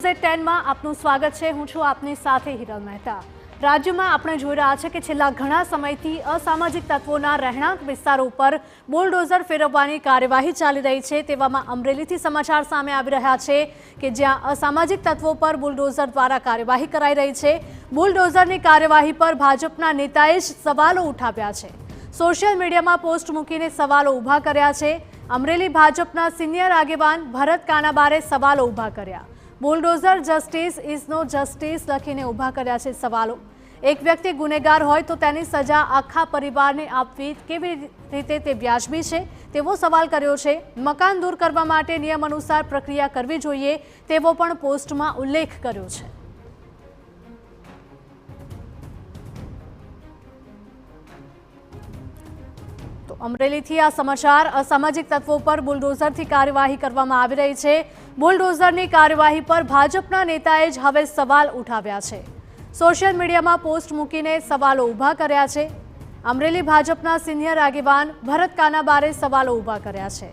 NZ10 માં આપનું સ્વાગત છે। હું છું આપની સાથે હિરલ મહેતા। રાજ્યમાં આપણે જોઈ રહ્યા છે કે છેલ્લા ઘણા સમયથી અસામાજિક તત્વોના રહેણાંક વિસ્તારો ઉપર બુલડોઝર ફેરવવાની કાર્યવાહી ચાલી રહી છે। તેવામાં અમરેલીથી સમાચાર સામે આવી રહ્યા છે કે જ્યાં અસામાજિક તત્વો પર બુલડોઝર દ્વારા કાર્યવાહી કરાઈ રહી છે। બુલડોઝરની કાર્યવાહી પર ભાજપના નેતાએ જ સવાલો ઉઠાવ્યા છે। સોશિયલ મીડિયામાં પોસ્ટ મૂકીને સવાલો ઊભા કર્યા છે। અમરેલી ભાજપના સિનિયર આગેવાન ભરત કાનાબારે સવાલો ઊભા કર્યા। Bulldozer justice is no justice લખીને ઊભા કર્યા છે સવાલો। એક વ્યક્તિ ગુનેગાર હોય તો તેની સજા આખા પરિવારને આપવી કેવી રીતે તે વ્યાજબી છે તેવો સવાલ કર્યો છે। મકાન દૂર કરવા માટે નિયમ અનુસાર પ્રક્રિયા કરવી જોઈએ તેવો પણ પોસ્ટમાં ઉલ્લેખ કર્યો છે। તો અમરેલીથી આ સમાચાર। અસામાજિક તત્વો પર બુલડોઝરથી કાર્યવાહી કરવામાં આવી રહી છે। બુલડોઝરની કાર્યવાહી પર ભાજપના નેતાએ જ હવે સવાલ ઉઠાવ્યા છે। સોશિયલ મીડિયામાં પોસ્ટ મૂકીને સવાલો ઊભા કર્યા છે। અમરેલી ભાજપના સિનિયર આગેવાન ભરત કાનાબારે સવાલો ઊભા કર્યા છે।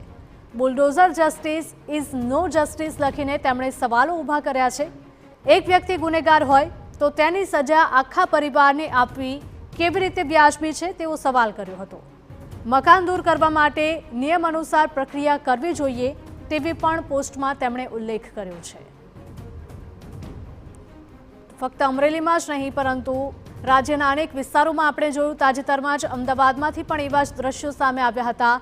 Bulldozer justice is no justice લખીને તેમણે સવાલો ઊભા કર્યા છે। એક વ્યક્તિ ગુનેગાર હોય તો તેની સજા આખા પરિવારને આપવી કેવી રીતે વ્યાજબી છે તેવો સવાલ કર્યો હતો। મકાન દૂર કરવા માટે નિયમ અનુસાર પ્રક્રિયા કરવી જોઈએ તેવી પણ પોસ્ટમાં તેમણે ઉલ્લેખ કર્યો છે। ફક્ત અમરેલીમાં જ નહીં પરંતુ રાજ્યના અનેક વિસ્તારોમાં આપણે જોયું। તાજેતરમાં જ અમદાવાદમાંથી પણ એવા જ દ્રશ્યો સામે આવ્યા હતા।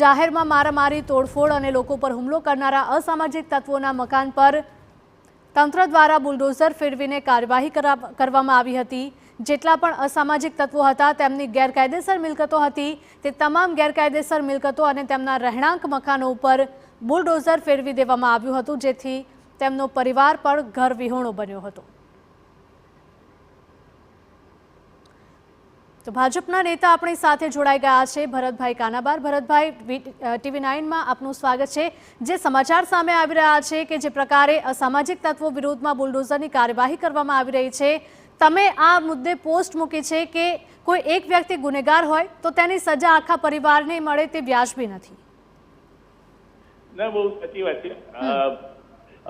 જાહેરમાં મારામારી, તોડફોડ અને લોકો પર હુમલો કરનારા અસામાજિક તત્વોના મકાન પર તંત્ર દ્વારા બુલડોઝર ફેરવીને કાર્યવાહી કરવામાં આવી હતી। જેટલા પણ અસામાજિક તત્વો હતા તેમની ગેરકાયદેસર મિલકતો હતી તે તમામ ગેરકાયદેસર મિલકતો અને તેમના રહેણાંક મકાનો ઉપર બુલડોઝર ફેરવી દેવામાં આવ્યું હતું જેથી તેમનો પરિવાર પણ ઘર વિહોણો બન્યો હતો। તો ભાજપના નેતા આપણી સાથે જોડાઈ ગયા છે ભરતભાઈ કાનાબાર। ભરતભાઈ, TV9 માં આપનું સ્વાગત છે। જે સમાચાર સામે આવી રહ્યા છે કે જે પ્રકારે અસામાજિક તત્વો વિરોધમાં બુલડોઝરની કાર્યવાહી કરવામાં આવી રહી છે, તમે આ મુદ્દે પોસ્ટ મૂકી છે કે કોઈ એક વ્યક્તિ ગુનેગાર હોય તો તેની સજા આખા પરિવારને મળે તે વ્યાજબી નથી। ના, બહુ સાચી વાત છે।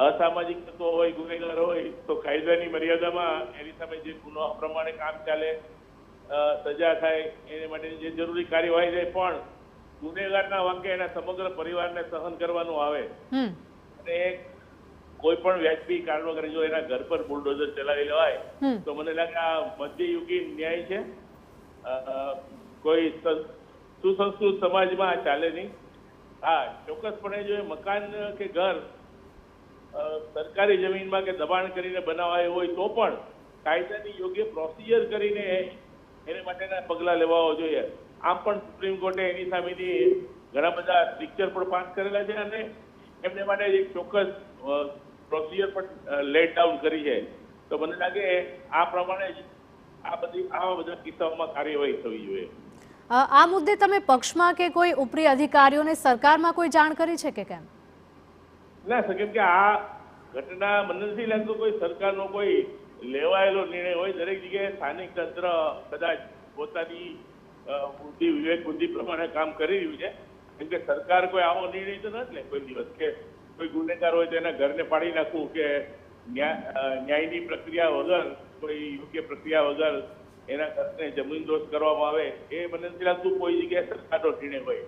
અસામાજિક તત્વો હોય, ગુનેગાર હોય તો કાયદાની મર્યાદામાં એની સામે જે ગુનો પ્રમાણે કામ ચાલે, સજા થાય એને માટે જે જરૂરી કાર્યવાહી થાય, પણ ગુનેગારના વાંકે એના સમગ્ર પરિવારને સહન કરવાનું આવે અને કોઈ પણ વ્યાજબી કારણો કરી જો એના ઘર પર બુલડોઝર ચલાવી લેવાય તો મને લાગે આ મધ્યયુગીન ન્યાય છે। કોઈ સુસંસ્કૃત સમાજમાં આ ચાલે નહીં। હા, ચોક્કસપણે જો મકાન કે ઘર સરકારી જમીનમાં કે દબાણ કરીને બનાવાય હોય તો પણ કાયદાની યોગ્ય પ્રોસિજર કરીને એને માટેના પગલાં લેવા જોઈએ। આમ પણ સુપ્રીમ કોર્ટે એની સામેની ઘણા બધા સ્ટ્રિક્ચર પણ પાસ કરેલા છે અને એમને માટે એક ચોક્કસ પ્રોસિજર પણ લેટ ડાઉન કરી છે। તો મને લાગે આ પ્રમાણે જ આવા બધા કિસ્સાઓમાં કાર્યવાહી થવી જોઈએ। આ મુદ્દે તમે પક્ષમાં કે કોઈ ઉપરી અધિકારીઓને સરકારમાં કોઈ જાણ કરી છે કે કેમ? ના, કેમ કે આ ઘટના મને નથી લાગતું કોઈ સરકારનો કોઈ લેવાયેલો નિર્ણય હોય। દરેક જગ્યાએ સ્થાનિક તંત્ર કદાચ પોતાની બુદ્ધિ વિવેક બુદ્ધિ પ્રમાણે કામ કરી રહ્યું છે। કેમ કે સરકાર કોઈ આવો નિર્ણય તો નથી લે કોઈ દિવસ કે કોઈ ગુનેગાર હોય તો એના ઘરને પાડી નાખવું કે ન્યાયની પ્રક્રિયા વગર, કોઈ યોગ્ય પ્રક્રિયા વગર એના ઘરને જમીન દોસ્ત કરવામાં આવે, એ મને નથી લાગતું કોઈ જગ્યાએ સરકારનો નિર્ણય હોય।